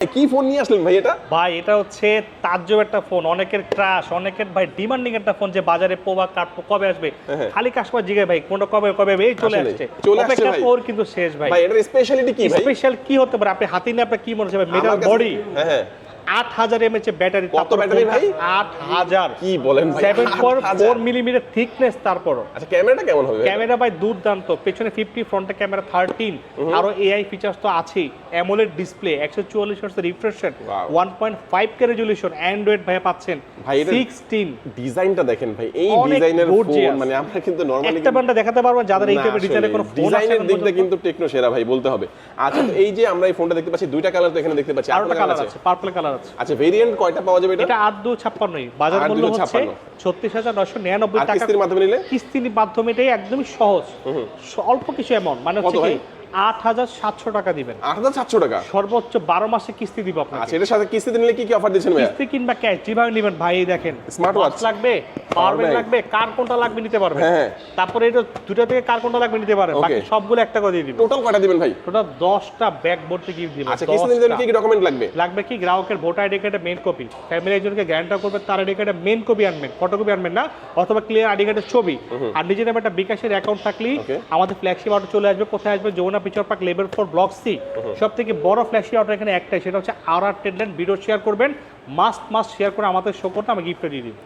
কি ফোন নিয়ে আসলেন ভাই এটা? ভাই এটা হচ্ছে তাজ্জব একটা ফোন, অনেকের ক্রাশ, অনেকের ভাই ডিমান্ডিং একটা ফোন, যে বাজারে পোবা কাটবো কবে আসবে, খালি কাস্টমার জিগে ভাই কোনটা কবে কবে এই চলে আসছে, অপেক্ষা ওর কিন্তু শেষ ভাই। ভাই এটার স্পেশালিটি কি ভাই? স্পেশাল কি হতে পারে আপনি হাতে নিয়ে আপনার কি মনে হচ্ছে ভাই? মেটাল বডি, হ্যাঁ 8000 mAh ব্যাটারি। কত ব্যাটারি ভাই? 8000। কি বলেন ভাই? 7.4 মিলিমিটার থিকনেস। তারপরও আচ্ছা ক্যামেরাটা কেমন হবে? ক্যামেরা ভাই দুর্দান্ত, পেছনে 50, ফ্রন্টে ক্যামেরা 13, আরো এআই ফিচারস তো আছেই। AMOLED display, 144 hertz refresh rate, 1.5K resolution, Android ভাই পাচ্ছেন ভাই 16। ডিজাইনটা দেখেন ভাই, এই ডিজাইনের ফোন মানে আমরা কিন্তু নরমালি একটা ব্র্যান্ড দেখাতে পারবো যাদের এই টাইপের ডিজাইনের কোনো ফোন আছে। ডিজাইনের দিক দিয়ে কিন্তু টেকনো সেরা ভাই বলতে হবে। আচ্ছা তো এই যে আমরা এই ফোনটা দেখতে পাচ্ছি, দুইটা কালার তো এখানে দেখতে পাচ্ছি, আরেকটা কালার আছে, পার্পল কালার আছে। আচ্ছা ভেরিয়েন্ট কয়টা পাওয়া যাবে এটা? এটা 8256, বাজার মূল্য হচ্ছে 36999 টাকা। কিস্তির মাধ্যমে নিলে? কিস্তির মাধ্যমে এটাই একদমই সহজ, অল্প কিছু অ্যামাউন্ট, মানে হচ্ছে কি 8700 টাকা দিবেন। 8700 টাকা সর্বোচ্চ 12 মাসে কিস্তি দিব আপনাকে। আচ্ছা এটার সাথে কিস্তিতে নিলে কি কি অফার দিচ্ছেন ভাই? কিস্তি কিংবা ক্যাশ যেভাবে নেবেন ভাই। এই দেখেন স্মার্ট ওয়াচ লাগবে, পাওয়ার ব্যাংক লাগবে, কার কোনটা লাগবে নিতে পারবেন। তারপরে এটা দুটো থেকে কার কোনটা লাগবে নিতে পারেন, বাকি সবগুলো একটা করে দিয়ে দিব। টোটাল কয়টা দিবেন ভাই? টোটাল 10টা ব্যাগ ভর্তি গিফট দিব। আচ্ছা কিস্তি নিতে কি কি ডকুমেন্ট লাগবে? লাগবে কি গ্রাহকের ভোটার আইডি কার্ডের মেইন কপি, ফ্যামিলি একজনকে গ্যারান্টার করবে তার আইডি কার্ডের মেইন কপি আনবেন, ফটোকপি আনবেন না, অথবা ক্লিয়ার আইডি কার্ডের ছবি। আর নিজের নামে একটা বিকাশের অ্যাকাউন্ট থাকলেই আমাদের ফ্ল্যাগশিপ অটো চলে আসবে। কোথায় আসবে? Jamuna picture park, level 4, block C. সব থেকে বড় ফ্ল্যাগশিপ অটো এখানে একটাই, সেটা হচ্ছে আর টেডল্যান্ড। ভিডিও শেয়ার করবেন, মাস্ট শেয়ার করে আমাদের শো করতে, আমি গিফট দিয়ে দিই।